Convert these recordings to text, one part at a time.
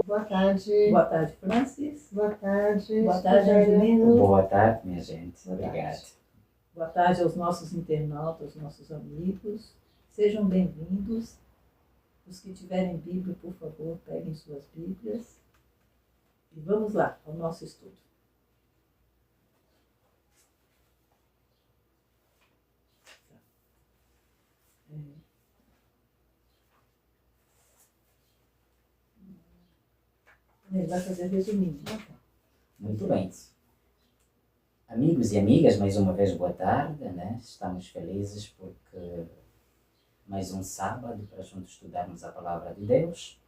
Boa tarde. Boa tarde, Francis. Boa tarde. Boa tarde, Rogério. Angelino. Boa tarde, minha gente. Boa Obrigado. tarde. Boa tarde aos nossos internautas, aos nossos amigos. Sejam bem-vindos. Os que tiverem Bíblia, por favor, peguem suas Bíblias. E vamos lá ao nosso estudo. Ele vai fazer resuminho. Muito bem. Amigos e amigas, mais uma vez boa tarde, né? Estamos felizes porque mais um sábado para juntos estudarmos a Palavra de Deus.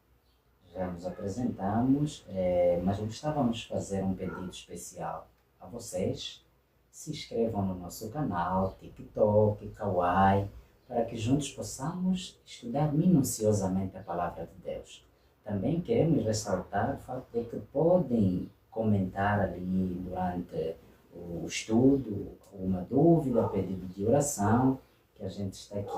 Já nos apresentamos, mas gostávamos de fazer um pedido especial a vocês. Se inscrevam no nosso canal, TikTok, Kawaii, para que juntos possamos estudar minuciosamente a Palavra de Deus. Também queremos ressaltar o fato de que podem comentar ali durante o estudo, uma dúvida, pedido de oração, que a gente está aqui,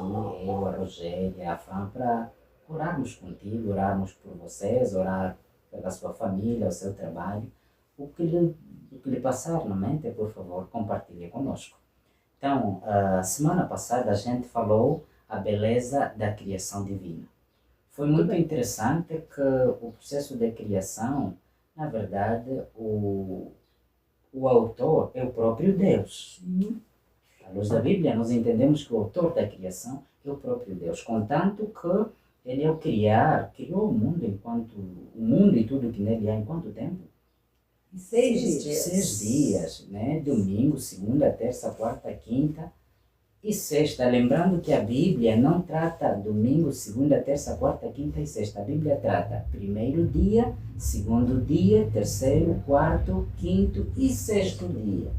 eu, a Rogéria, a Fran, para orarmos contigo, orarmos por vocês, orar pela sua família, o seu trabalho. O que lhe passar na mente, por favor, compartilhe conosco. Então, a semana passada a gente falou a beleza da criação divina. Foi muito interessante que o processo de criação, na verdade, o autor é o próprio Deus. Sim. À luz da Bíblia, nós entendemos que o autor da criação é o próprio Deus, contanto que ele, ao criou o mundo e tudo que nele há, em quanto tempo? 6 dias. 6 dias, né? Domingo, segunda, terça, quarta, quinta e sexta. Lembrando que a Bíblia não trata domingo, segunda, terça, quarta, quinta e sexta. A Bíblia trata primeiro dia, segundo dia, terceiro, quarto, quinto e sexto dia.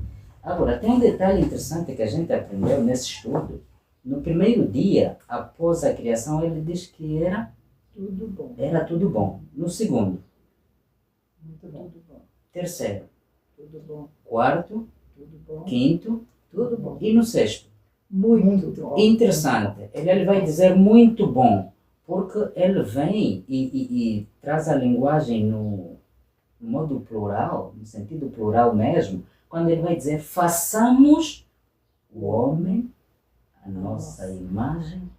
Agora, tem um detalhe interessante que a gente aprendeu nesse estudo. No primeiro dia, após a criação, ele diz que era Tudo bom. tudo bom. No segundo, Muito bom. Tudo bom. terceiro, Tudo bom. quarto, Tudo bom. quinto Tudo bom. e no sexto. Muito bom. Interessante. Ele vai dizer muito bom, porque ele vem e traz a linguagem no modo plural, no sentido plural mesmo, quando ele vai dizer façamos o homem a nossa imagem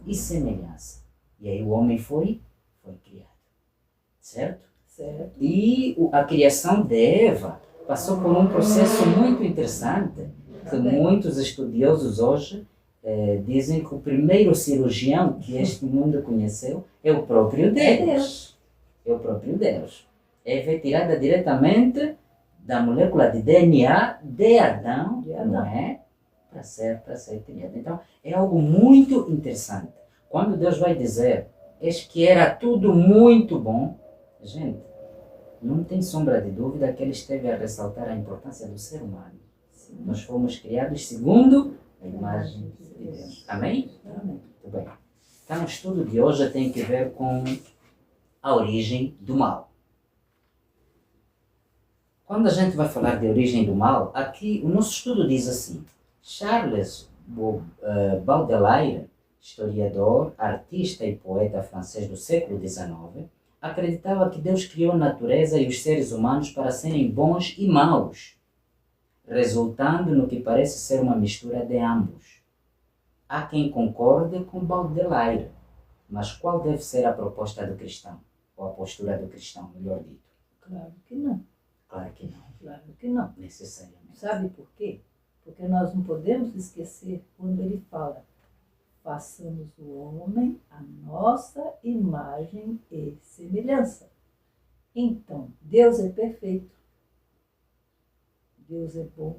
e semelhança. E aí o homem foi criado. Certo? Certo. E a criação de Eva passou por um processo muito interessante, que muitos estudiosos hoje dizem que o primeiro cirurgião que este mundo conheceu é o próprio Deus. É o próprio Deus. Eva é tirada diretamente da molécula de DNA de Adão, não é? Para ser criada. Então, é algo muito interessante. Quando Deus vai dizer, eis que era tudo muito bom, gente, não tem sombra de dúvida que ele esteve a ressaltar a importância do ser humano. Sim. Nós fomos criados segundo a imagem de Deus. Amém? Amém. Muito bem. Então, o estudo de hoje tem que ver com a origem do mal. Quando a gente vai falar de origem do mal, aqui o nosso estudo diz assim: Charles Baudelaire, historiador, artista e poeta francês do século XIX, acreditava que Deus criou a natureza e os seres humanos para serem bons e maus, resultando no que parece ser uma mistura de ambos. Há quem concorde com Baudelaire, mas qual deve ser a proposta do cristão? Ou a postura do cristão, melhor dito? Claro que não. Claro que não. Claro que não. Necessariamente. Sabe por quê? Porque nós não podemos esquecer quando ele fala: façamos o homem a nossa imagem e semelhança. Então, Deus é perfeito. Deus é bom.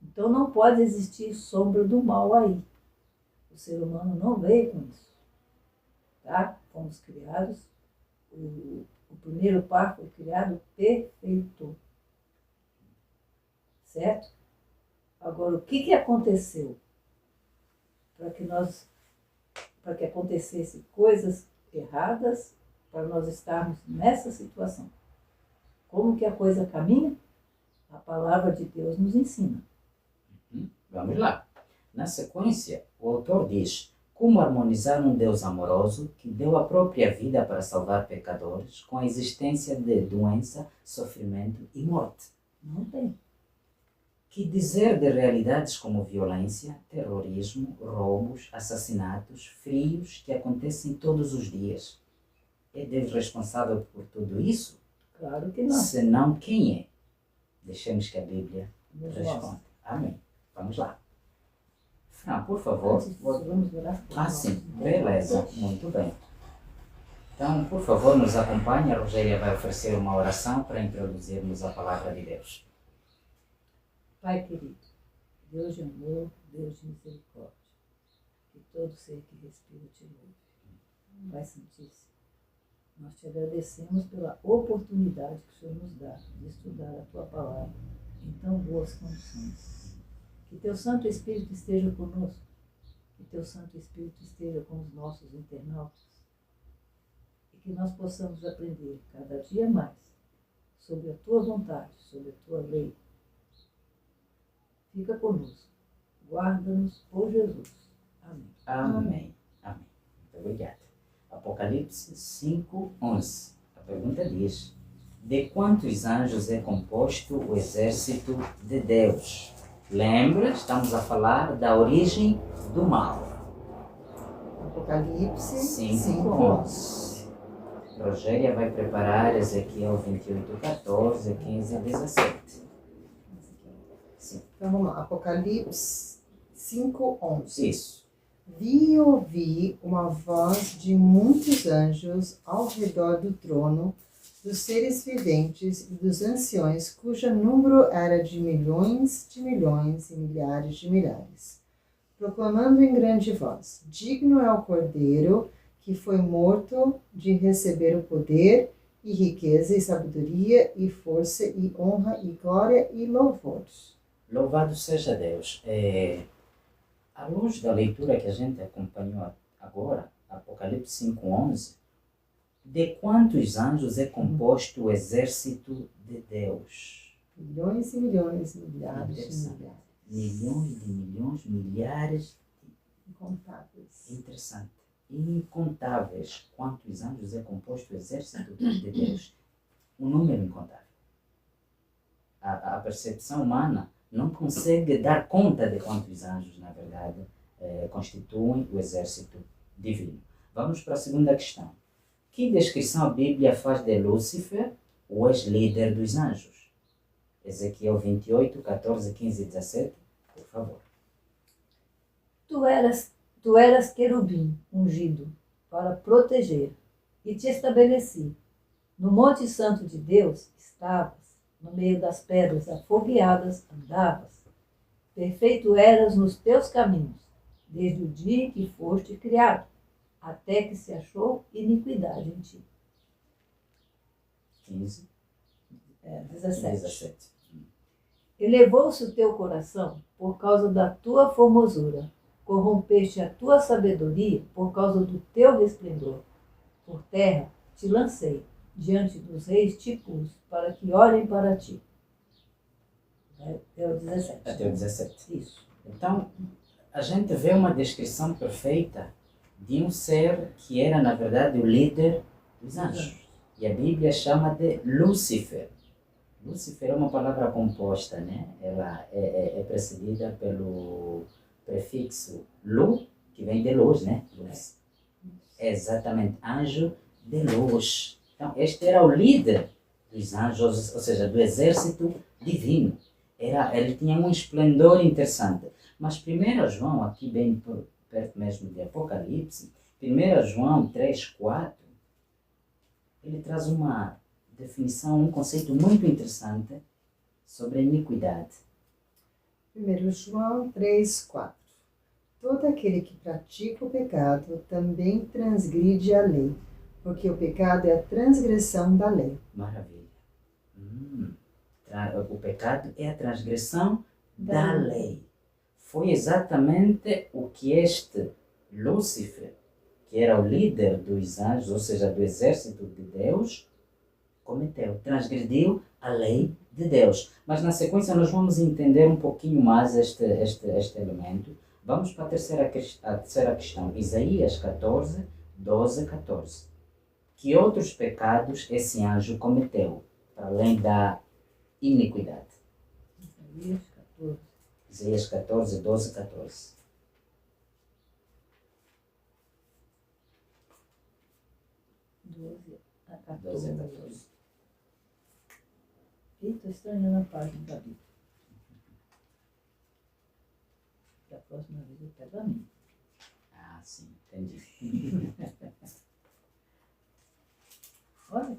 Então não pode existir sombra do mal aí. O ser humano não veio com isso. Tá? Fomos criados, o primeiro par foi criado perfeito. Certo? Agora, o que aconteceu? Para que acontecesse coisas erradas, para nós estarmos nessa situação. Como que a coisa caminha? A palavra de Deus nos ensina. Vamos lá. Na sequência, o autor diz: Como harmonizar um Deus amoroso que deu a própria vida para salvar pecadores com a existência de doença, sofrimento e morte? Não tem. Que dizer de realidades como violência, terrorismo, roubos, assassinatos, frios que acontecem todos os dias? É Deus responsável por tudo isso? Claro que não. Se não, quem é? Deixemos que a Bíblia Nos responda. mostra. Amém. Vamos lá. Fran, por favor. Antes disso, vamos orar por nós. Sim. Beleza. Muito bem. Então, por favor, nos acompanhe. A Rogéria vai oferecer uma oração para introduzirmos a palavra de Deus. Pai querido, Deus de amor, Deus de misericórdia, que todo ser que respira te louve. Pai Santíssimo, nós te agradecemos pela oportunidade que o Senhor nos dá de estudar a Tua palavra em tão boas condições. Que Teu Santo Espírito esteja conosco, que Teu Santo Espírito esteja com os nossos internautas e que nós possamos aprender cada dia mais sobre a Tua vontade, sobre a Tua lei. Fica conosco, guarda-nos por Jesus. Amém. Amém. Amém. Muito obrigado. Apocalipse 5:11. A pergunta diz: de quantos anjos é composto o exército de Deus? Lembra, estamos a falar da origem do mal. Apocalipse 5:11. Rogéria vai preparar Ezequiel 28:14, 15 e 17. Sim. Então vamos lá, Apocalipse 5:11. Isso. Vi e ouvi uma voz de muitos anjos ao redor do trono, dos seres viventes e dos anciões, cujo número era de milhões e milhares de milhares, proclamando em grande voz: digno é o Cordeiro que foi morto de receber o poder e riqueza e sabedoria e força e honra e glória e louvor. Louvado seja Deus. À luz da leitura que a gente acompanhou agora, Apocalipse 5:11, de quantos anjos é composto o exército de Deus? Milhões e milhares de milhares. Milhões de milhões, milhares. Incontáveis. Interessante. Incontáveis. Quantos anjos é composto o exército de Deus? Um número incontável. A percepção humana não consegue dar conta de quantos anjos, na verdade, constituem o exército divino. Vamos para a segunda questão. Que descrição a Bíblia faz de Lúcifer, o ex-líder dos anjos? Ezequiel 28:14, 15 e 17, por favor. Tu eras querubim ungido para proteger, e te estabeleci. No Monte Santo de Deus estavas, no meio das pedras afogueadas andavas. Perfeito eras nos teus caminhos, desde o dia em que foste criado, até que se achou iniquidade em ti. 15 17. 17. Elevou-se o teu coração por causa da tua formosura, corrompeste a tua sabedoria por causa do teu resplendor. Por terra te lancei, diante dos reis te pus, para que olhem para ti. É o 17. Até o 17. Isso. Então, a gente vê uma descrição perfeita de um ser que era, na verdade, o líder dos anjos. E a Bíblia chama de Lúcifer. Lúcifer é uma palavra composta, né? Ela é precedida pelo prefixo lu, que vem de luz, né? Luz. É exatamente, anjo de luz. Então, este era o líder dos anjos, ou seja, do exército divino. Ele tinha um esplendor interessante. Mas 1 João, aqui bem perto mesmo de Apocalipse, 1 João 3:4, ele traz uma definição, um conceito muito interessante sobre a iniquidade. 1 João 3:4. Todo aquele que pratica o pecado também transgride a lei, porque o pecado é a transgressão da lei. Maravilha. O pecado é a transgressão da lei. Foi exatamente o que este Lúcifer, que era o líder dos anjos, ou seja, do exército de Deus, cometeu. Transgrediu a lei de Deus. Mas na sequência nós vamos entender um pouquinho mais este elemento Vamos para a terceira questão. Isaías 14, 12, 14. Que outros pecados esse anjo cometeu, para além da iniquidade? Isaías 14. Isaías 14, 12, 14. 12 a 12 a 14. 14. Estou estranhando a página da Bíblia. Da próxima vez eu pego a minha. Ah, sim, entendi. Olha,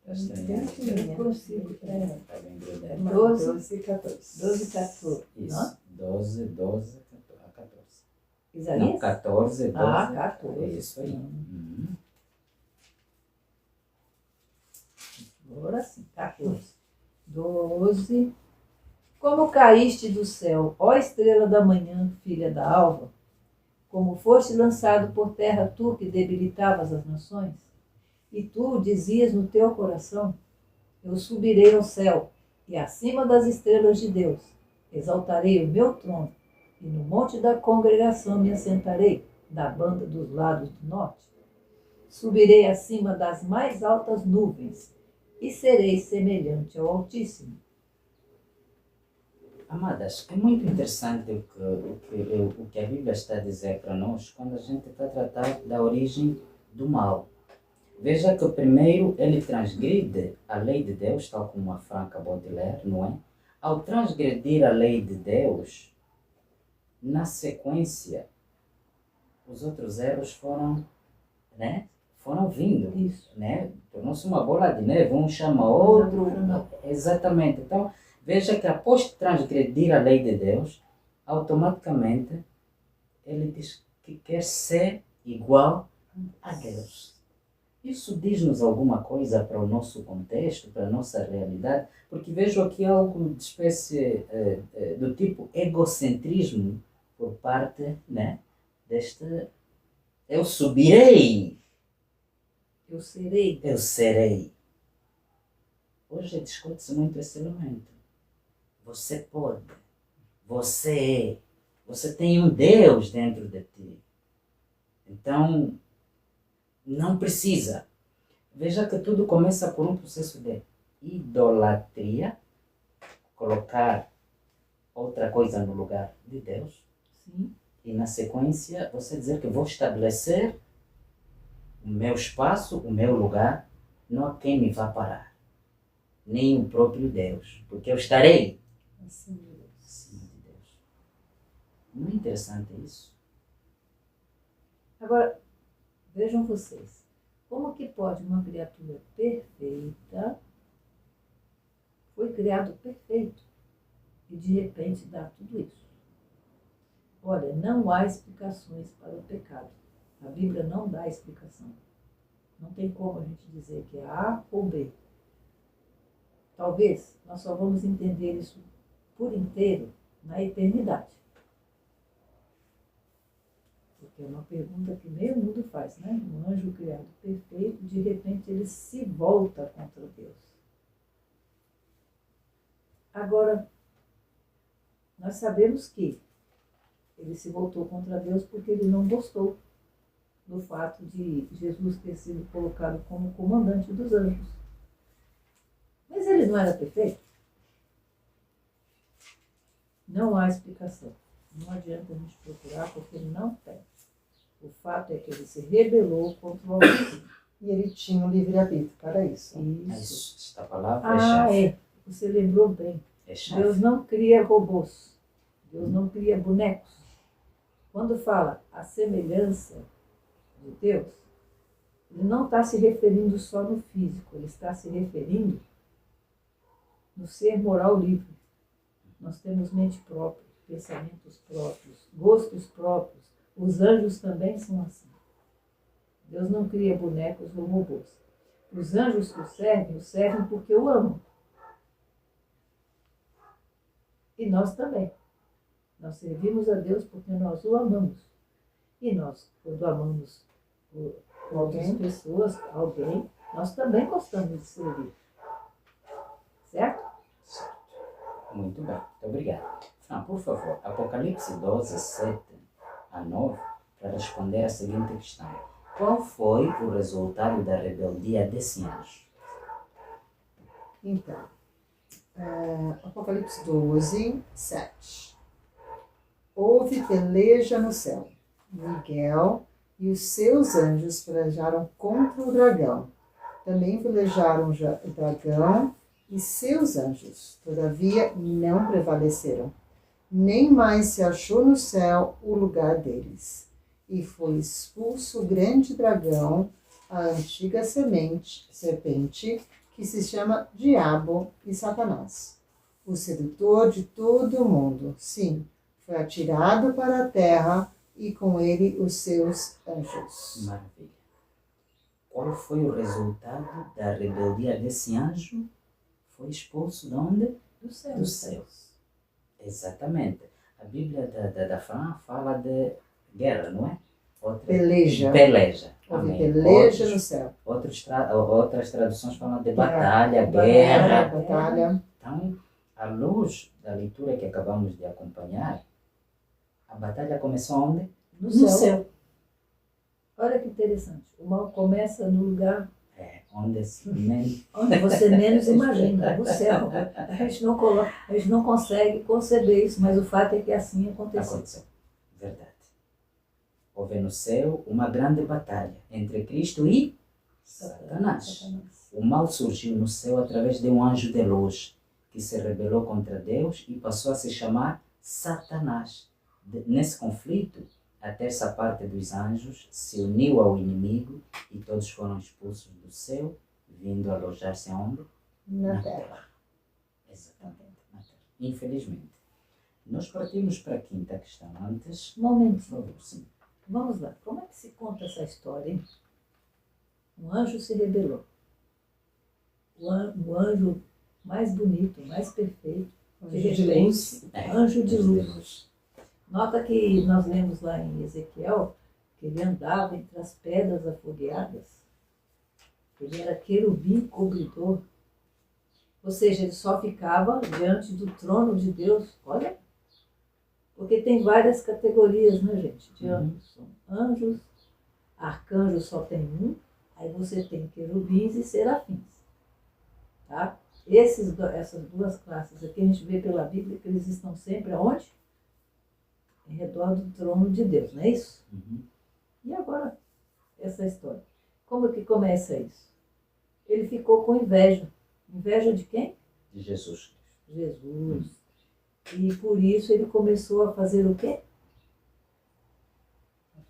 eu Estranho. não consigo. Tá bem grudado. 12 e 14. 12 e 14. Isso, Não? 12, 12 a 14. Não, Isaías? 14, 12. Ah, 14. É isso aí. Agora sim, 14. 12. Como caíste do céu, ó estrela da manhã, filha da alva? Como foste lançado por terra, tu que debilitavas as nações? E tu dizias no teu coração: eu subirei ao céu, e acima das estrelas de Deus exaltarei o meu trono, e no monte da congregação me assentarei, da banda dos lados do norte. Subirei acima das mais altas nuvens, e serei semelhante ao Altíssimo. Amadas, é muito interessante o que a Bíblia está a dizer para nós quando a gente está a tratar da origem do mal. Veja que primeiro ele transgride a lei de Deus, tal como a Fran acabou de ler, não é? Ao transgredir a lei de Deus, na sequência, os outros erros foram, né? Foram vindo. Isso. Né? Tornou-se uma bola de neve, um chama outro. Exatamente. Então, veja que após transgredir a lei de Deus, automaticamente ele diz que quer ser igual a Deus. Isso diz-nos alguma coisa para o nosso contexto, para a nossa realidade, porque vejo aqui algo de espécie do tipo egocentrismo por parte, né, deste eu subirei. Eu serei. Eu serei. Hoje discute-se muito esse elemento. Você pode. Você é. Você tem um Deus dentro de ti. Então, não precisa. Veja que tudo começa por um processo de idolatria. Colocar outra coisa no lugar de Deus. Sim. E na sequência, você dizer que vou estabelecer o meu espaço, o meu lugar, não há quem me vá parar, nem o próprio Deus, porque eu estarei acima de Deus. Não é interessante isso? Agora, vejam vocês, como que pode uma criatura perfeita, foi criado perfeito, e de repente dá tudo isso? Olha, não há explicações para o pecado. A Bíblia não dá explicação. Não tem como a gente dizer que é A ou B. Talvez nós só vamos entender isso por inteiro na eternidade. Porque é uma pergunta que meio mundo faz, né? Um anjo criado perfeito, de repente ele se volta contra Deus. Agora, nós sabemos que ele se voltou contra Deus porque ele não gostou do fato de Jesus ter sido colocado como comandante dos anjos. Mas ele não era perfeito? Não há explicação. Não adianta a gente procurar, porque não tem. O fato é que ele se rebelou contra o Altíssimo. E ele tinha um livre-arbítrio para isso. Isso. Esta palavra é chave. É. Você lembrou bem. É chave. Deus não cria robôs. Deus não cria bonecos. Quando fala a semelhança de Deus, ele não está se referindo só no físico, ele está se referindo no ser moral livre. Nós temos mente própria, pensamentos próprios, gostos próprios. Os anjos também são assim. Deus não cria bonecos ou robôs. Os anjos que o servem porque o amam. E nós também. Nós servimos a Deus porque nós o amamos. E nós, quando amamos outras pessoas, alguém, nós também gostamos de servir. Certo? Muito bem, muito obrigado. Fran, por favor, Apocalipse 12, 7 a 9, para responder a seguinte questão. Qual foi o resultado da rebeldia desse anjo? Então, Apocalipse 12, 7. Houve peleja no céu. Miguel e os seus anjos pelejaram contra o dragão. Também pelejaram o dragão e seus anjos. Todavia, não prevaleceram. Nem mais se achou no céu o lugar deles. E foi expulso o grande dragão, a antiga serpente, que se chama Diabo e Satanás, o sedutor de todo o mundo. Sim, foi atirado para a terra e com ele os seus anjos. Maravilha. Qual foi o resultado da rebeldia desse anjo? Foi expulso de onde? Do céu. Dos céus. Exatamente. A Bíblia da Fran fala de guerra, não é? Peleja. Peleja. Houve Amém. peleja no céu. Outras traduções falam de batalha, guerra. Batalha. Então, à luz da leitura que acabamos de acompanhar, a batalha começou onde? No céu. Olha que interessante. O mal começa no lugar Onde você menos imagina, no céu. A gente não consegue conceber isso, mas o fato é que assim aconteceu. Verdade. Houve no céu uma grande batalha entre Cristo e Satanás. O mal surgiu no céu através de um anjo de luz que se rebelou contra Deus e passou a se chamar Satanás. Nesse conflito, a terça parte dos anjos se uniu ao inimigo e todos foram expulsos do céu, vindo alojar-se onde? Na terra. Exatamente, na terra. Infelizmente. Nós partimos para a quinta questão antes. Um momentinho. Por favor, sim. Vamos lá. Como é que se conta essa história, hein? Um anjo se rebelou. O anjo mais bonito, mais perfeito, de repente, anjo de luz. Nota que nós lemos lá em Ezequiel que ele andava entre as pedras afogueadas. Ele era querubim cobridor. Ou seja, ele só ficava diante do trono de Deus. Olha, porque tem várias categorias, né, gente, de anjos. São anjos, arcanjos só tem um, aí você tem querubins e serafins. Tá? Essas duas classes aqui, a gente vê pela Bíblia que eles estão sempre aonde? Em redor do trono de Deus, não é isso? E agora, essa história. Como que começa isso? Ele ficou com inveja. Inveja de quem? De Jesus. Jesus. E por isso ele começou a fazer o quê?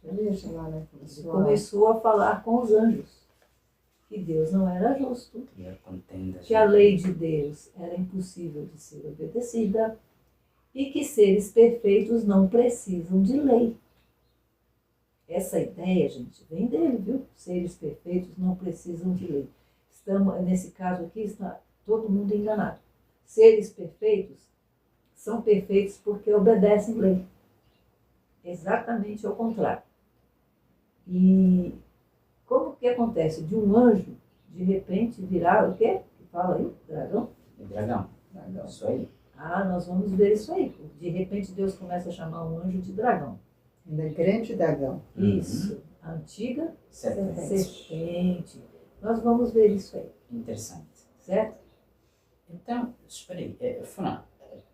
Peleja lá, né? Ele começou a falar com os anjos. Que Deus não era justo. Que a lei de Deus era impossível de ser obedecida. E que seres perfeitos não precisam de lei. Essa ideia, gente, vem dele, viu? Seres perfeitos não precisam de lei. Nesse caso aqui, está todo mundo enganado. Seres perfeitos são perfeitos porque obedecem lei. Exatamente ao contrário. E como que acontece? De um anjo, de repente, virar o quê? Que fala aí? Dragão? Dragão. Isso aí. Nós vamos ver isso aí. De repente Deus começa a chamar um anjo de dragão. Ainda grande dragão. Isso. A antiga serpente. Nós vamos ver isso aí. Interessante. Certo? Então, espera aí. Fran,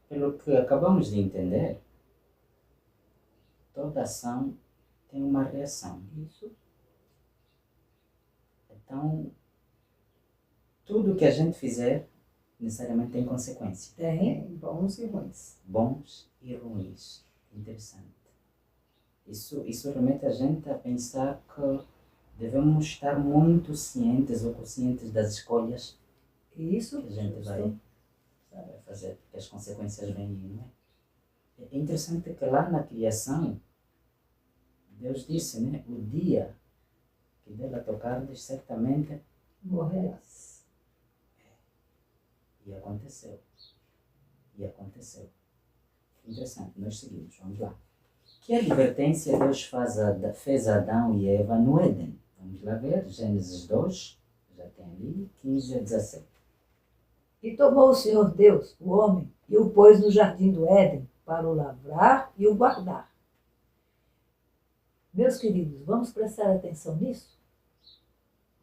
pelo que acabamos de entender, toda ação tem uma reação. Isso. Então, tudo que a gente fizer necessariamente tem consequência. Tem. Bons e ruins. Bons e ruins. Interessante. Isso remete a gente a pensar que devemos estar muito cientes ou conscientes das escolhas Isso. que a gente vai fazer, porque as consequências vêm, não é? É interessante que lá na criação, Deus disse, né? O dia que dela tocardes, certamente Morrerás. E aconteceu. Interessante, nós seguimos, vamos lá. Que advertência Deus fez a Adão e Eva no Éden? Vamos lá ver, Gênesis 2, já tem ali, 15 a 17. E tomou o Senhor Deus, o homem, e o pôs no jardim do Éden, para o lavrar e o guardar. Meus queridos, vamos prestar atenção nisso?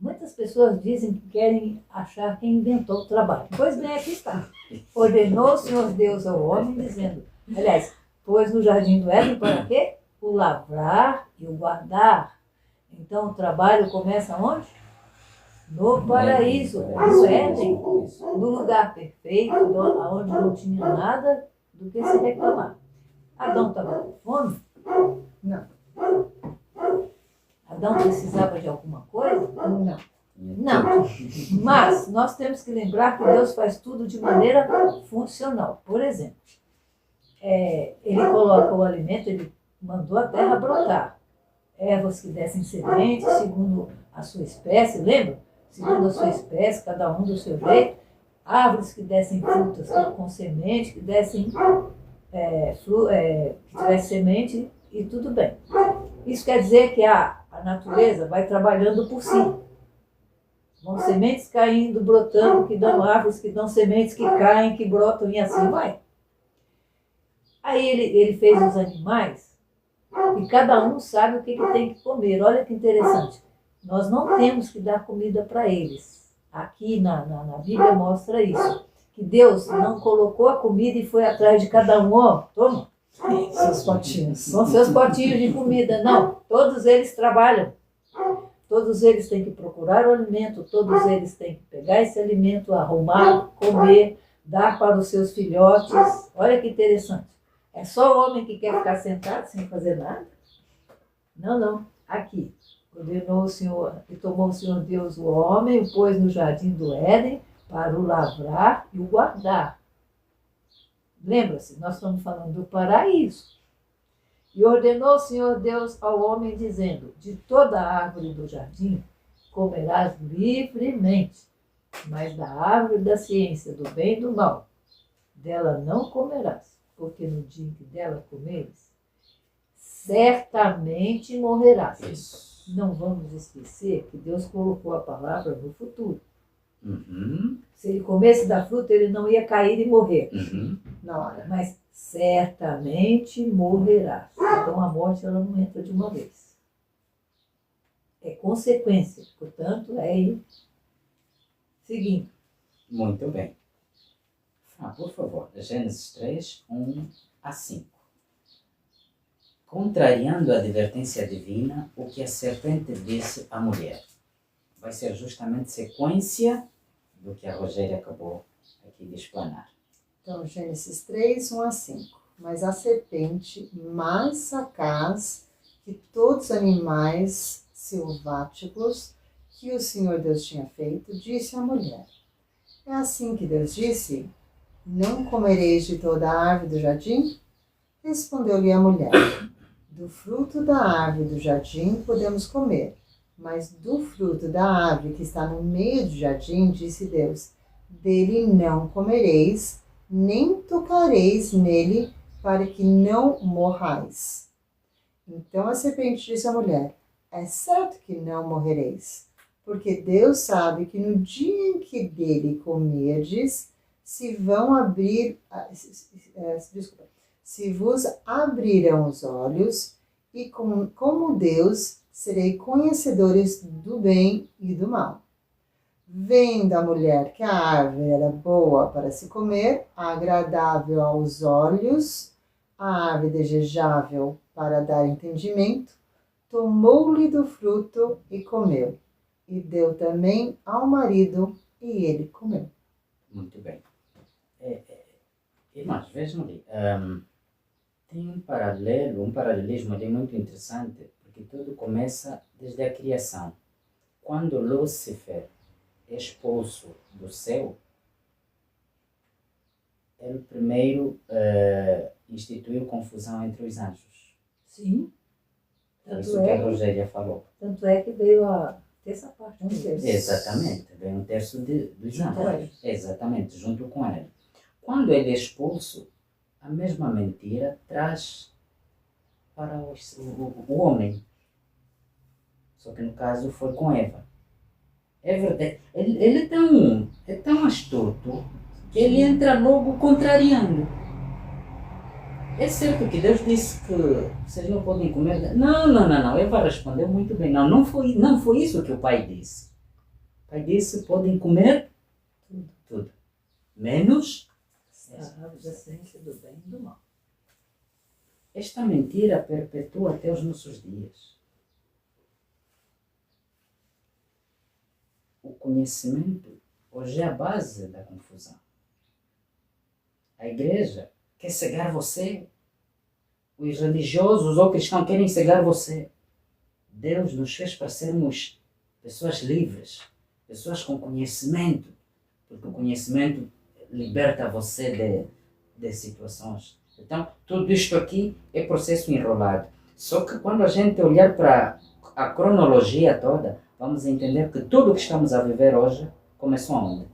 Muitas pessoas dizem que querem achar quem inventou o trabalho. Pois bem, aqui está. Ordenou o Senhor Deus ao homem, dizendo, aliás, pôs no jardim do Éden para quê? O lavrar e o guardar. Então o trabalho começa onde? No paraíso, no Éden, no lugar perfeito, onde não tinha nada do que se reclamar. Adão estava com fome? Não. Adão precisava de alguma coisa? Não. Não. Mas nós temos que lembrar que Deus faz tudo de maneira funcional. Por exemplo, ele coloca o alimento, ele mandou a terra brotar. Ervas que dessem semente, segundo a sua espécie, lembra? Segundo a sua espécie, cada um do seu jeito. Árvores que dessem frutas com semente, que dessem que tivesse semente e tudo bem. Isso quer dizer que a natureza vai trabalhando por si. Vão sementes caindo, brotando, que dão árvores, que dão sementes que caem, que brotam e assim vai. Aí ele fez os animais e cada um sabe o que tem que comer. Olha que interessante. Nós não temos que dar comida para eles. Aqui na Bíblia mostra isso. Que Deus não colocou a comida e foi atrás de cada um. Ó, toma. Seus potinhos. São seus potinhos de comida. Não, todos eles trabalham. Todos eles têm que procurar o alimento. Todos eles têm que pegar esse alimento, arrumar, comer, dar para os seus filhotes. Olha que interessante. É só o homem que quer ficar sentado sem fazer nada? Não, não. Aqui. Ordenou o Senhor, e tomou o Senhor Deus o homem, o pôs no jardim do Éden para o lavrar e o guardar. Lembra-se, nós estamos falando do paraíso. E ordenou o Senhor Deus ao homem, dizendo, de toda a árvore do jardim comerás livremente, mas da árvore da ciência do bem e do mal, dela não comerás, porque no dia em que dela comeres, certamente morrerás. Isso. Não vamos esquecer que Deus colocou a palavra no futuro. Uhum. Se ele comesse da fruta, ele não ia cair e morrer. Uhum. Na hora. Mas certamente morrerá. Então a morte ela não entra de uma vez. É consequência. Portanto, seguindo. Muito bem. Por favor, Gênesis 3, 1 a 5. Contrariando a advertência divina, o que a serpente disse à mulher. Vai ser justamente sequência do que a Rogéria acabou aqui de explanar. Então, Gênesis 3, 1 a 5. Mas a serpente, mais sagaz que todos os animais selváticos que o Senhor Deus tinha feito, disse à mulher. É assim que Deus disse, não comereis de toda a árvore do jardim? Respondeu-lhe a mulher, do fruto da árvore do jardim podemos comer, mas do fruto da árvore que está no meio do jardim, disse Deus, dele não comereis, nem tocareis nele, para que não morrais. Então a serpente disse à mulher, é certo que não morrereis, porque Deus sabe que no dia em que dele comerdes, se vos abrirão os olhos, e como Deus, serei conhecedores do bem e do mal. Vendo a mulher que a árvore era boa para se comer, agradável aos olhos, a árvore desejável para dar entendimento, tomou-lhe do fruto e comeu, e deu também ao marido, e ele comeu. Muito bem. Irmãos, vejam ali. Tem um paralelismo ali muito interessante, porque tudo começa desde a criação. Quando Lúcifer é expulso do céu, ele primeiro instituiu confusão entre os anjos. Sim. Isso que a Rogéria falou. Tanto é que veio a terça parte. Um terço. Exatamente, veio um terço dos anjos. Exatamente, junto com ele. Quando ele é expulso, a mesma mentira traz para o homem. Só que no caso foi com Eva. É verdade. Ele é tão astuto que ele entra logo contrariando. É certo que Deus disse que vocês não podem comer. Não. Eva respondeu muito bem. Não foi isso que o pai disse. O pai disse que podem comer tudo. Menos árvore da ciência do bem e do mal. esta mentira perpetua até os nossos dias. O conhecimento hoje é a base da confusão. A igreja quer cegar você. Os religiosos ou cristãos querem cegar você. Deus nos fez para sermos pessoas livres, pessoas com conhecimento, porque o conhecimento liberta você de situações. Então, tudo isto aqui é processo enrolado. Só que quando a gente olhar para a cronologia toda, vamos entender que tudo o que estamos a viver hoje começou onde?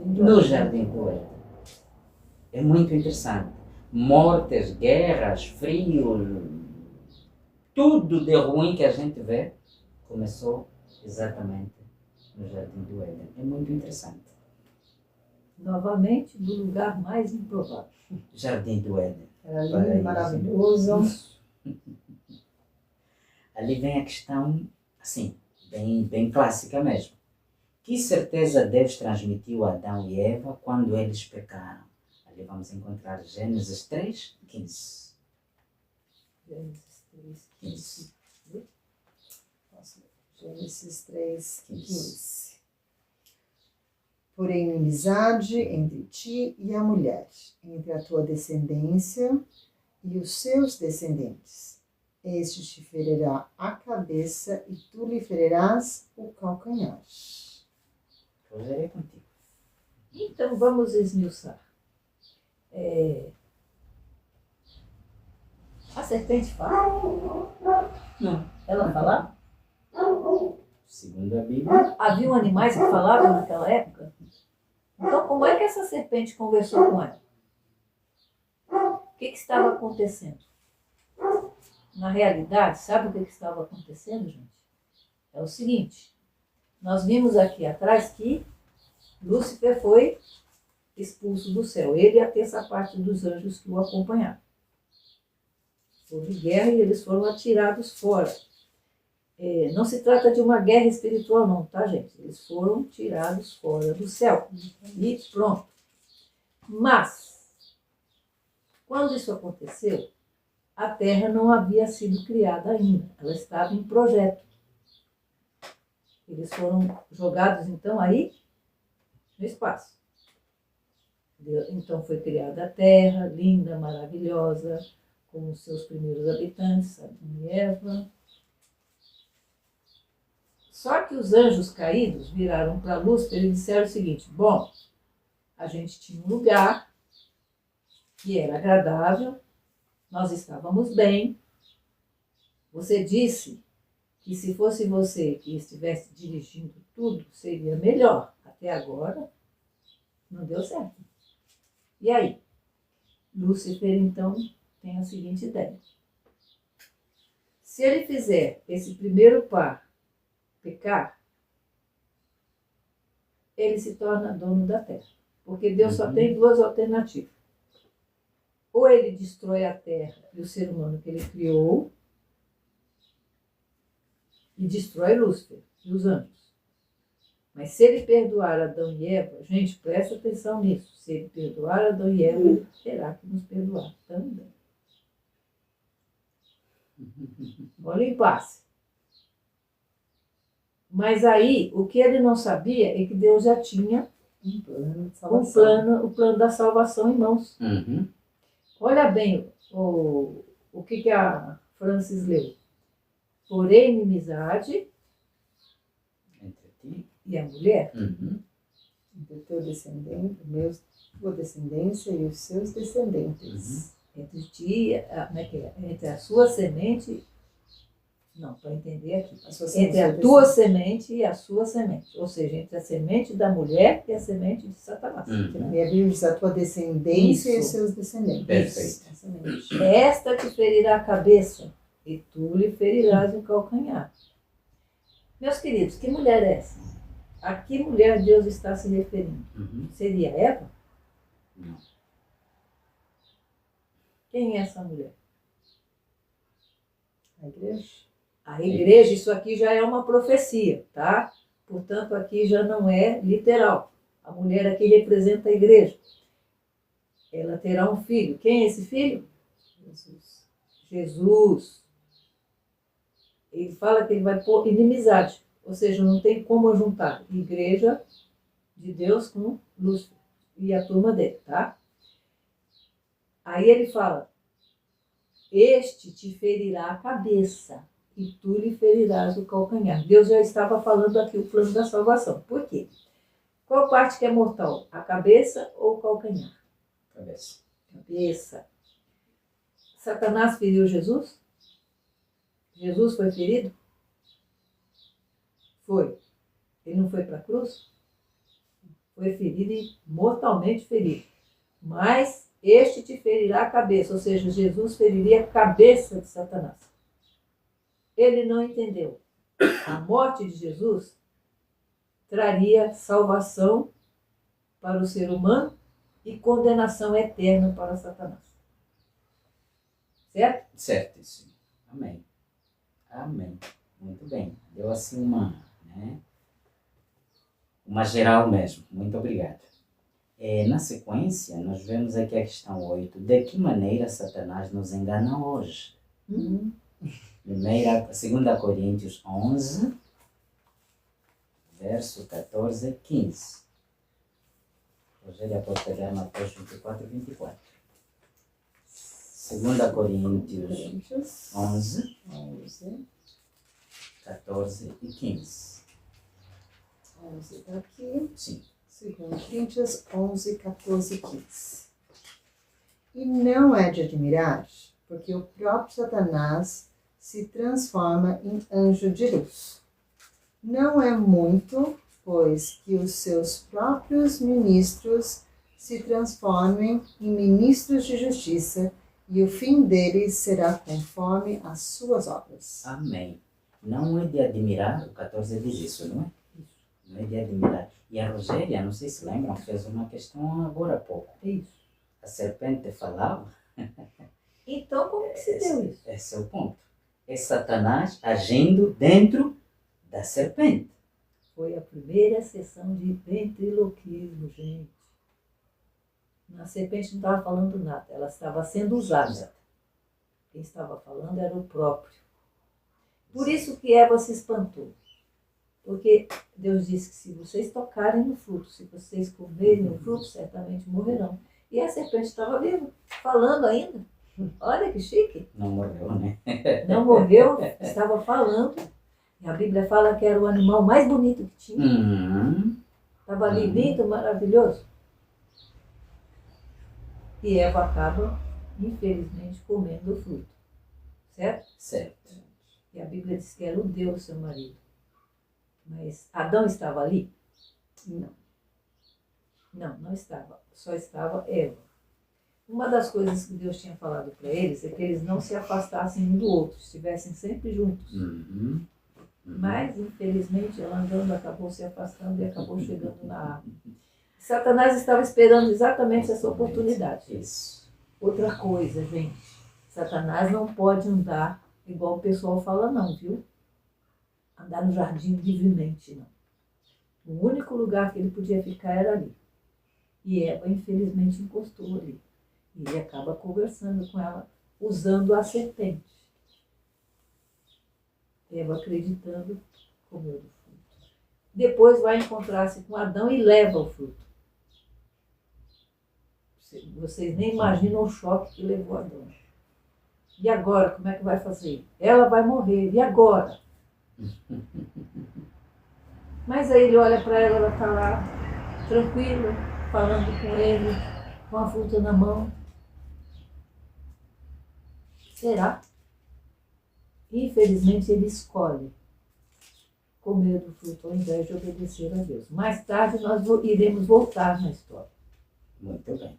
No Jardim do Éden. É muito interessante. Mortes, guerras, frio, tudo de ruim que a gente vê começou exatamente no Jardim do Éden. É muito interessante. Novamente, no lugar mais improvável. Jardim do Éden. Era lindo, maravilhoso. Ali vem a questão, assim, bem clássica mesmo. Que certeza Deus transmitiu a Adão e Eva quando eles pecaram? Ali vamos encontrar Gênesis 3, 15. Gênesis 3, 15. Gênesis 3, 15. Porém, inimizade entre ti e a mulher, entre a tua descendência e os seus descendentes. Este te ferirá a cabeça e tu lhe ferirás o calcanhar. Hoje é contigo. Então, vamos esmiuçar. A serpente fala? Não. Ela fala? Segundo a Bíblia, Haviam animais que falavam naquela época? Então, como é que essa serpente conversou com ela? O que estava acontecendo? Na realidade, sabe o que estava acontecendo, gente? É o seguinte, nós vimos aqui atrás que Lúcifer foi expulso do céu, ele e a terça parte dos anjos que o acompanharam. Houve guerra e eles foram atirados fora. Não se trata de uma guerra espiritual não, tá, gente? Eles foram tirados fora do céu. E pronto. Mas, quando isso aconteceu, a Terra não havia sido criada ainda. Ela estava em projeto. Eles foram jogados, então, aí no espaço. Então foi criada a Terra, linda, maravilhosa, com os seus primeiros habitantes, Adão e Eva. Só que os anjos caídos viraram para Lúcifer e disseram o seguinte: bom, a gente tinha um lugar que era agradável, nós estávamos bem. Você disse que se fosse você que estivesse dirigindo tudo, seria melhor. Até agora, não deu certo. E aí? Lúcifer, então, tem a seguinte ideia. Se ele fizer esse primeiro par pecar, ele se torna dono da terra. Porque Deus só tem duas alternativas. Ou ele destrói a terra e o ser humano que ele criou, e destrói Lúcifer e os anjos. Mas se ele perdoar Adão e Eva, gente, presta atenção nisso. Se ele perdoar Adão e Eva, ele terá que nos perdoar também. Olha o impasse. Mas aí, o que ele não sabia é que Deus já tinha o plano da salvação em mãos. Uhum. Olha bem o que a Francis leu. Porém, inimizade Entre ti. e a mulher. Uhum. Entre teu descendente, tua descendência e os seus descendentes. Entre ti, como é que é? Entre a sua semente. Não, para entender aqui. Entre a tua semente e a sua semente. Ou seja, entre a semente da mulher e a semente de Satanás. Que na minha Bíblia diz a tua descendência e os Isso. seus descendentes. Perfeito. Exatamente. Esta te ferirá a cabeça e tu lhe ferirás o calcanhar. Meus queridos, que mulher é essa? A que mulher Deus está se referindo? Uhum. Seria Eva? Não. Quem é essa mulher? A igreja. A igreja, isso aqui já é uma profecia, tá? Portanto, aqui já não é literal. A mulher aqui representa a igreja. Ela terá um filho. Quem é esse filho? Jesus. Jesus. Ele fala que ele vai pôr inimizade. Ou seja, não tem como juntar igreja de Deus com Lúcifer e a turma dele, tá? Aí ele fala, este te ferirá a cabeça e tu lhe ferirás o calcanhar. Deus já estava falando aqui o plano da salvação. Por quê? Qual parte que é mortal? A cabeça ou o calcanhar? Cabeça. Cabeça. Satanás feriu Jesus? Jesus foi ferido? Foi. Ele não foi para a cruz? Foi ferido e mortalmente ferido. Mas este te ferirá a cabeça, ou seja, Jesus feriria a cabeça de Satanás. Ele não entendeu. A morte de Jesus traria salvação para o ser humano e condenação eterna para Satanás. Certo? Certíssimo. Amém. Amém. Muito bem. Deu assim uma geral mesmo. Muito obrigado. Na sequência, nós vemos aqui a questão 8. De que maneira Satanás nos engana hoje? 2 Coríntios 11, verso 14 e 15. Rogério pode pegar Mateus 24 e 24. 2 Coríntios 11, 14 e 15. 11 está aqui. Sim. 2 Coríntios 11, 14 e 15. E não é de admirar, porque o próprio Satanás se transforma em anjo de luz. Não é muito, pois, que os seus próprios ministros se transformem em ministros de justiça, e o fim deles será conforme as suas obras. Amém. Não é de admirar, o 14 diz isso, não é? Não é de admirar. E a Rogéria, não sei se lembram, fez uma questão agora há pouco. Isso. A serpente falava. Então, como que se deu isso? Esse é o ponto. É Satanás agindo dentro da serpente. Foi a primeira sessão de ventriloquismo, gente. A serpente não estava falando nada, ela estava sendo usada. Quem estava falando era o próprio. Por isso que Eva se espantou. Porque Deus disse que se vocês tocarem no fruto, se vocês comerem o fruto, certamente morrerão. E a serpente estava viva, falando ainda. Olha que chique. Não morreu, né? Não morreu, estava falando. E a Bíblia fala que era o animal mais bonito que tinha. Estava ali lindo, maravilhoso. E Eva acaba, infelizmente, comendo o fruto. Certo? Certo. E a Bíblia diz que ela odeia o seu marido. Mas Adão estava ali? Não. Não estava. Só estava Eva. Uma das coisas que Deus tinha falado para eles é que eles não se afastassem um do outro, estivessem sempre juntos. Mas, infelizmente, ela andando acabou se afastando e acabou chegando na árvore. Satanás estava esperando exatamente essa oportunidade. Isso. Outra coisa, gente. Satanás não pode andar igual o pessoal fala não, viu? Andar no jardim livremente, não. O único lugar que ele podia ficar era ali. E Eva, infelizmente, encostou ali. E ele acaba conversando com ela, usando a serpente. Eva, acreditando, comeu do fruto. Depois vai encontrar-se com Adão e leva o fruto. Vocês nem imaginam o choque que levou Adão. E agora, como é que vai fazer? Ela vai morrer. E agora? Mas aí ele olha para ela, ela está lá, tranquila, falando com ele, com a fruta na mão. Será? Infelizmente ele escolhe comer do fruto ao invés de obedecer a Deus. Mais tarde nós iremos voltar na história. Muito bem.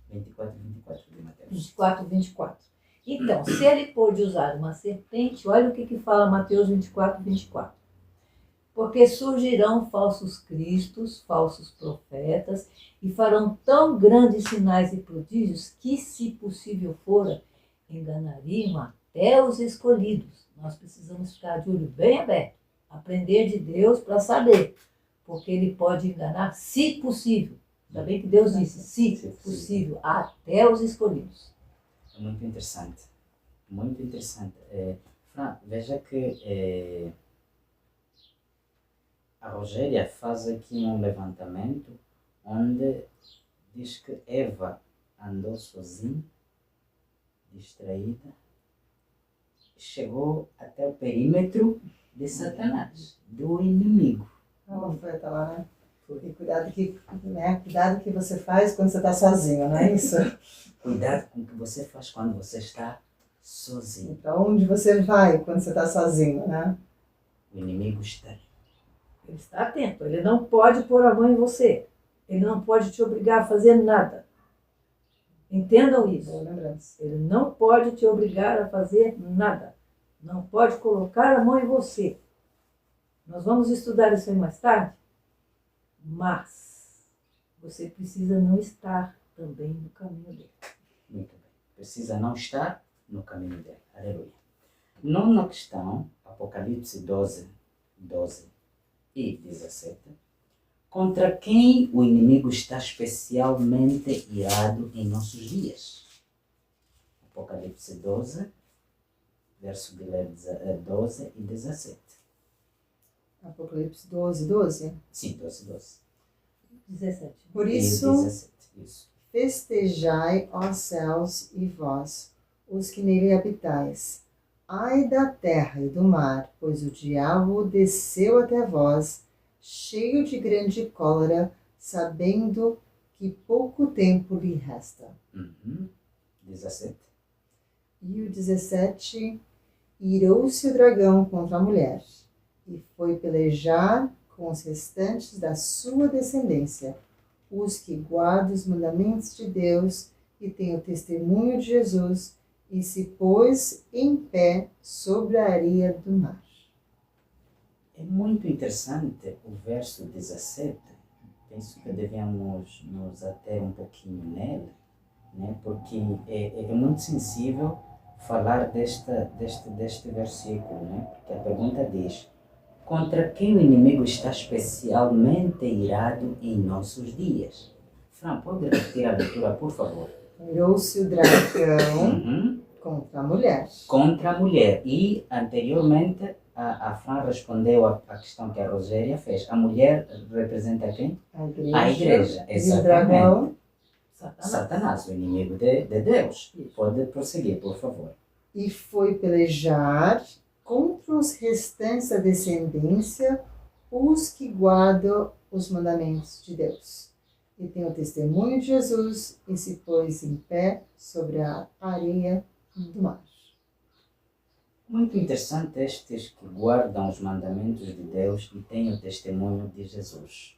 24 e 24 de Mateus. 24 e 24. Então, se ele pôde usar uma serpente, olha o que fala Mateus 24 e 24. Porque surgirão falsos cristos, falsos profetas, e farão tão grandes sinais e prodígios que, se possível fora, enganariam até os escolhidos. Nós precisamos ficar de olho bem aberto, aprender de Deus para saber, porque Ele pode enganar, se possível. Ainda bem que Deus disse, se possível, até os escolhidos. É muito interessante. Muito interessante. Fran, veja que a Rogéria faz aqui um levantamento onde diz que Eva andou sozinha, distraída, chegou até o perímetro de Satanás, do inimigo. Ela foi até lá, né? E cuidado que você faz quando você está sozinho, não é isso? Cuidado com o que você faz quando você está sozinho. Para onde você vai quando você está sozinho, né? O inimigo está ali. Ele está atento, ele não pode pôr a mão em você. Ele não pode te obrigar a fazer nada. Entendam isso. Boa lembrança. Ele não pode te obrigar a fazer nada. Não pode colocar a mão em você. Nós vamos estudar isso aí mais tarde, mas você precisa não estar também no caminho dele. Muito bem. Precisa não estar no caminho dele. Aleluia. Nona questão, Apocalipse 12 e 17. Contra quem o inimigo está especialmente irado em nossos dias? Apocalipse 12, verso 12 e 17. Apocalipse 12. Sim, 12. 17. Por E isso, 17. Isso. festejai, ó céus, e vós, os que nele habitais. Ai da terra e do mar, pois o diabo desceu até vós, cheio de grande cólera, sabendo que pouco tempo lhe resta. 17. E o 17, irou-se o dragão contra a mulher, e foi pelejar com os restantes da sua descendência, os que guardam os mandamentos de Deus e têm o testemunho de Jesus, e se pôs em pé sobre a areia do mar. É muito interessante o verso 17. Penso que devemos nos ater um pouquinho nele, né? Porque é muito sensível falar deste versículo, né? Porque a pergunta diz: contra quem o inimigo está especialmente irado em nossos dias? Fran, pode repetir a leitura, por favor? Irou-se o dragão contra a mulher. Contra a mulher. E, anteriormente, a Fran respondeu a questão que a Rogéria fez. A mulher representa quem? A igreja, E o exatamente. dragão. Satanás, o inimigo de Deus. Pode prosseguir, por favor. E foi pelejar contra os restantes da descendência, os que guardam os mandamentos de Deus. E tem o testemunho de Jesus, e se pôs em pé sobre a areia do mar. Muito interessante estes que guardam os mandamentos de Deus e têm o testemunho de Jesus.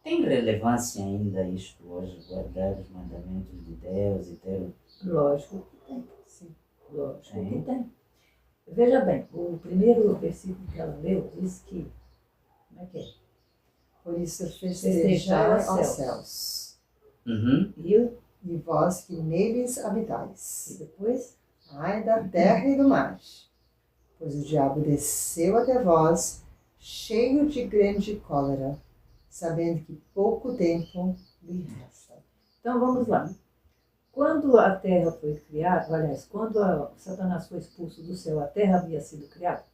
Tem relevância ainda isto hoje, guardar os mandamentos de Deus e ter... Lógico que tem. Sim. Lógico Tem. que tem. Veja bem, o primeiro versículo que ela leu diz que... Como é que é? Por isso Festejai festejai aos aos céus. céus, E vós que neles habitais. depois... Ai da terra e do mar, pois o diabo desceu até vós, cheio de grande cólera, sabendo que pouco tempo lhe resta. Então vamos lá. Quando a terra foi criada, aliás, quando Satanás foi expulso do céu, a terra havia sido criada?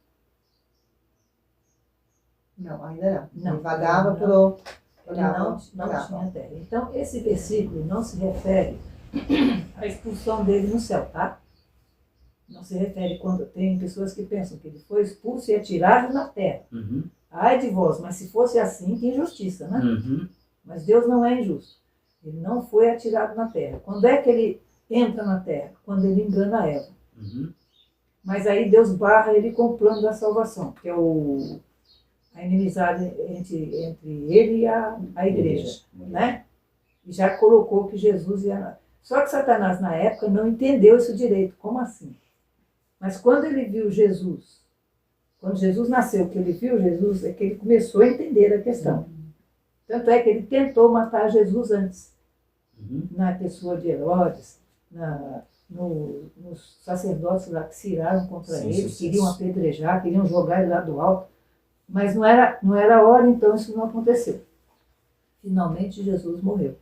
Não, ainda não. Não. Ele vagava Não. pelo... Ele não tinha terra. Então esse versículo não se refere à expulsão dele no céu, tá? Não se refere quando tem pessoas que pensam que ele foi expulso e atirado na terra. Ai de vós, mas se fosse assim, que injustiça, né? Mas Deus não é injusto. Ele não foi atirado na terra. Quando é que ele entra na terra? Quando ele engana Eva. Mas aí Deus barra ele com o plano da salvação, que é a inimizade entre ele e a igreja, né? E já colocou que Jesus ia... Só que Satanás, na época, não entendeu isso direito. Como assim? Mas quando ele viu Jesus Quando Jesus nasceu, que ele viu Jesus, é que ele começou a entender a questão. Tanto é que ele tentou matar Jesus antes, na pessoa de Herodes, nos sacerdotes lá que se iraram contra ele, queriam apedrejar, queriam jogar ele lá do alto. Mas não era a hora, então isso não aconteceu. Finalmente Jesus morreu.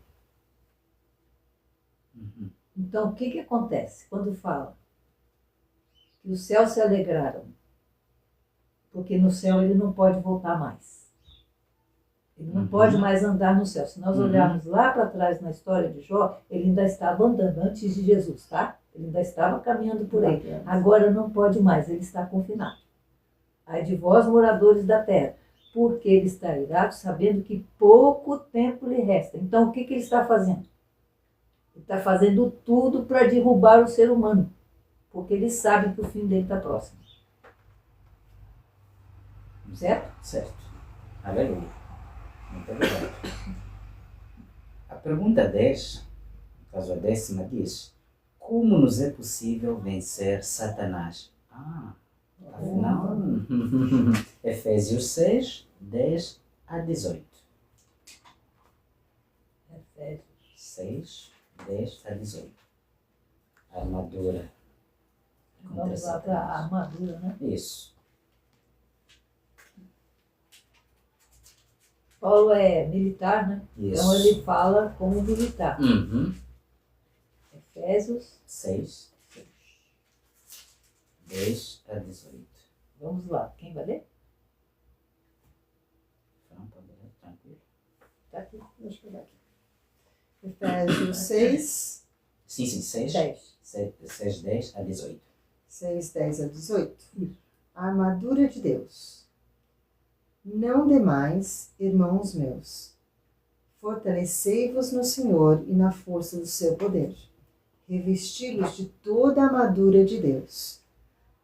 Então o que acontece quando fala que os céus se alegraram? Porque no céu ele não pode voltar mais. Ele não pode mais andar no céu. Se nós olharmos lá para trás na história de Jó, ele ainda estava andando antes de Jesus, tá? Ele ainda estava caminhando por aí. Agora não pode mais, ele está confinado. Ai de vós, moradores da terra, porque ele está irado, sabendo que pouco tempo lhe resta. Então, o que ele está fazendo? Ele está fazendo tudo para derrubar o ser humano, porque ele sabe que o fim dele está próximo. Certo? Certo. Aleluia. Muito obrigado. A pergunta 10, no caso a 10ª, diz: como nos é possível vencer Satanás? Afinal, Efésios 6, 10 a 18. Efésios 6, 10 a 18. A armadura. Vamos lá para a armadura, né? Isso. Paulo é militar, né? Isso. Então ele fala como militar. Efésios 6, 10 a 18. Vamos lá. Quem vai ler? Não, pode ler, tranquilo. Está aqui. Deixa eu pegar aqui. Efésios 6, Sim, 6, 10. 6, 10 a 18. 6, 10 a 18. A armadura de Deus. Não demais, irmãos meus, fortalecei-vos no Senhor e na força do seu poder. Revesti-vos de toda a armadura de Deus,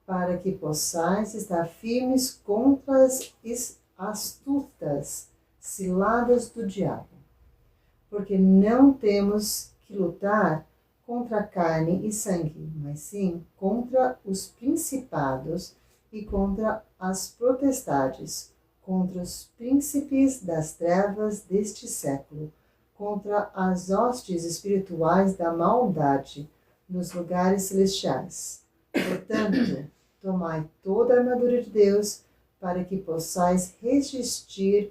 para que possais estar firmes contra as astutas ciladas do diabo. Porque não temos que lutar contra carne e sangue, mas sim contra os principados e contra as potestades, contra os príncipes das trevas deste século, contra as hostes espirituais da maldade nos lugares celestiais. Portanto, tomai toda a armadura de Deus, para que possais resistir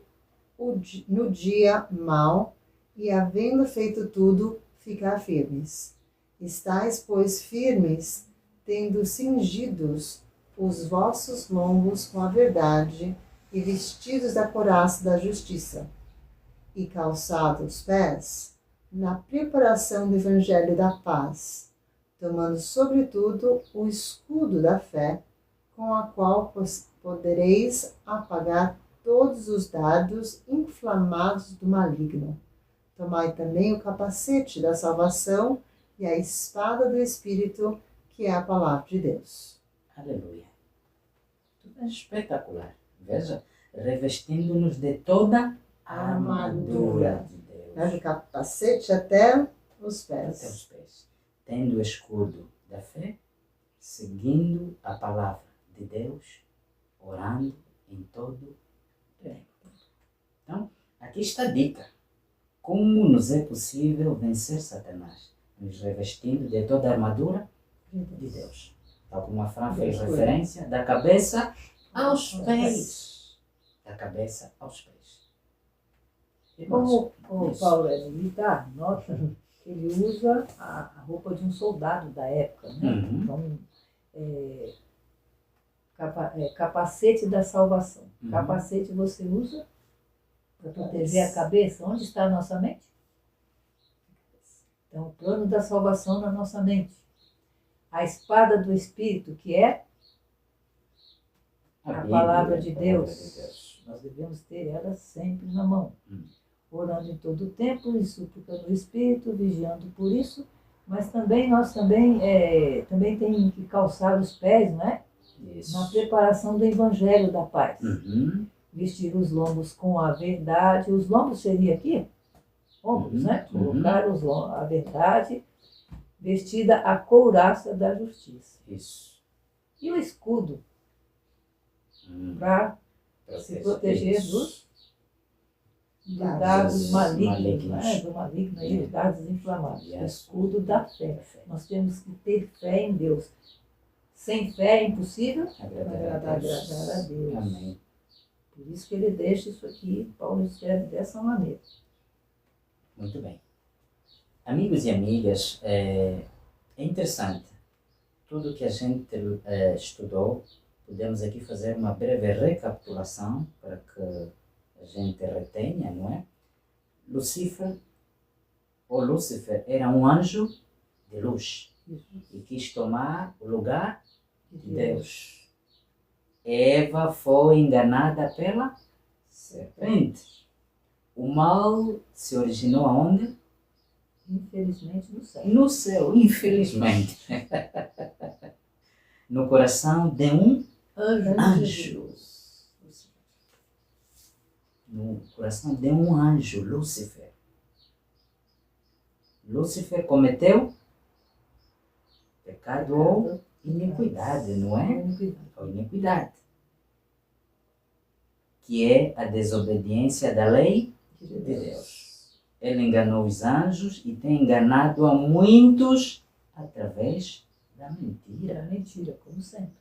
no dia mau, e havendo feito tudo, ficar firmes. Estais, pois, firmes, tendo cingidos os vossos lombos com a verdade, e vestidos da couraça da justiça, e calçados os pés na preparação do evangelho da paz, tomando sobretudo o escudo da fé, com a qual podereis apagar todos os dardos inflamados do maligno. Tomai também o capacete da salvação e a espada do Espírito, que é a palavra de Deus. Aleluia. Tudo é espetacular. Veja, revestindo-nos de toda a armadura de Deus. Do capacete até os pés. Até os pés. Tendo o escudo da fé, seguindo a palavra de Deus, orando em todo tempo. Então, aqui está a dica. Como nos é possível vencer Satanás? Nos revestindo de toda a armadura de Deus. Tal como a Fran fez referência, da cabeça aos pés. Da cabeça aos pés. Como o Paulo é militar, nota que ele usa a roupa de um soldado da época, né? Então, capacete da salvação. Capacete você usa para proteger a cabeça. Onde está a nossa mente? Então, o plano da salvação na nossa mente. A espada do Espírito, que é a palavra de Deus. Nós devemos ter ela sempre na mão. Orando em todo o tempo e suplicando o Espírito, vigiando por isso. Mas também nós também tem que calçar os pés, não é? Isso. Na preparação do Evangelho da paz. Vestir os lombos com a verdade. Os lombos seria aqui? Ombros, né? Colocar a verdade, vestida a couraça da justiça. Isso. E o escudo? para se proteger dos dados malignos, né? Do maligno aí, os dados inflamados. O escudo da fé. Nós temos que ter fé em Deus. Sem fé é impossível agradar a Deus. Amém. Por isso que ele deixa isso aqui, Paulo escreve dessa maneira. Muito bem. Amigos e amigas, é interessante. Tudo que a gente estudou, podemos aqui fazer uma breve recapitulação para que a gente retenha, não é? Lúcifer era um anjo de luz e quis tomar o lugar de Deus. Eva foi enganada pela serpente. O mal se originou aonde? Infelizmente no céu. No céu, infelizmente. No coração de um anjo. No coração de um anjo, Lúcifer. Lúcifer cometeu pecado ou iniquidade, não é? Ou iniquidade. Que é a desobediência da lei de Deus. Ele enganou os anjos e tem enganado a muitos através da mentira. Da mentira, como sempre.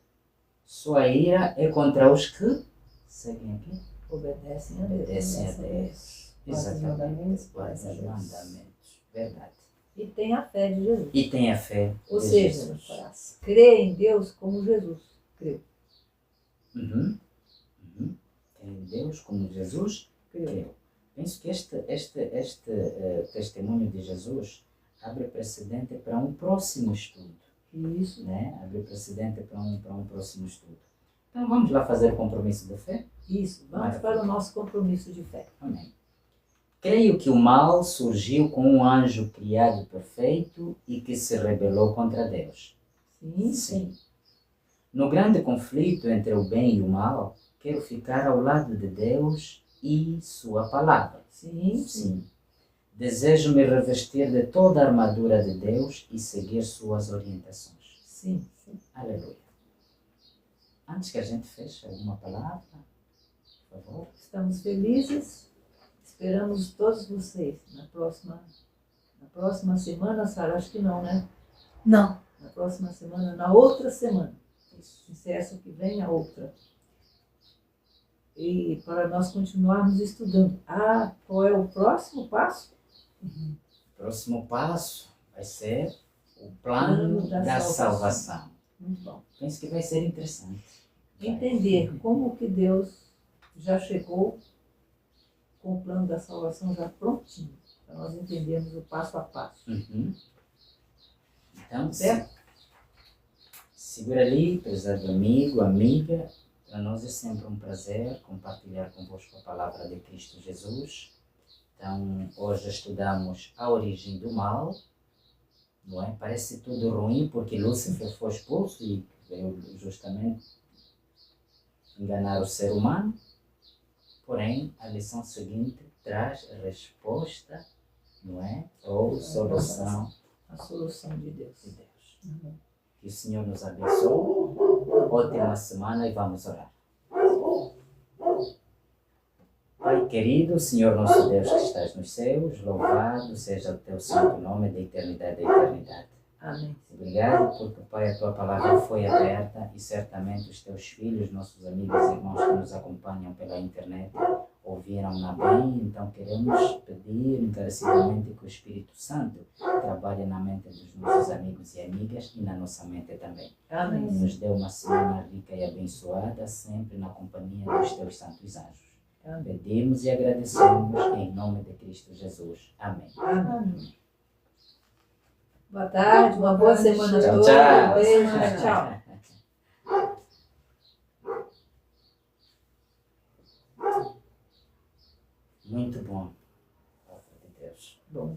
Sua ira é contra os que seguem aqui. Obedecem a Deus. Obedecem a Deus. Exatamente. Guardam os Mandamentos. Verdade. E tem a fé de Jesus. E tem a fé Ou de seja, Jesus. crê em Deus como Jesus creu. Crê em Deus como Jesus creu. Penso que este testemunho de Jesus abre precedente para um próximo estudo. Isso. Né? Abre precedente para um próximo estudo. Então vamos lá fazer o compromisso de fé? Isso. Vamos para o nosso compromisso de fé. Amém. Creio que o mal surgiu com um anjo criado perfeito e que se rebelou contra Deus. Sim. No grande conflito entre o bem e o mal, quero ficar ao lado de Deus e sua palavra. Sim. Desejo me revestir de toda a armadura de Deus e seguir suas orientações. Sim. Aleluia. Antes que a gente feche, alguma palavra, por favor? Estamos felizes. Esperamos todos vocês na próxima semana, Sara. Acho que não, né? Não. Na próxima semana, na outra semana. Isso. Se é essa que vem, a outra. E para nós continuarmos estudando. Qual é o próximo passo? O próximo passo vai ser o plano da salvação. Muito bom. Penso que vai ser interessante. Entender como que Deus já chegou com o plano da salvação já prontinho, para nós entendermos o passo a passo. Então, Certo? segura ali, prezado amigo, amiga. Para nós é sempre um prazer compartilhar convosco a palavra de Cristo Jesus. Então, hoje estudamos a origem do mal, não é? Parece tudo ruim porque Lúcifer foi expulso e veio justamente enganar o ser humano. Porém, a lição seguinte traz a resposta, não é? Ou solução. A solução de Deus. Que o Senhor nos abençoe. Ótima semana e vamos orar. Pai querido, Senhor nosso Deus que estás nos céus, louvado seja o teu santo nome da eternidade a eternidade. Amém. Obrigado porque, Pai, a tua palavra foi aberta e certamente os teus filhos, nossos amigos e irmãos que nos acompanham pela internet, ouviram-na bem. Então queremos pedir encarecidamente que o Espírito Santo trabalhe na mente dos nossos amigos e amigas e na nossa mente também. Amém. Nos dê uma semana rica e abençoada, sempre na companhia dos teus santos anjos. Amém. Pedimos e agradecemos em nome de Cristo Jesus. Amém. Amém. Boa tarde, uma boa semana a Tchau, todos. tchau. Beijo, tchau. Muito bom. Palavra de Deus. Bom.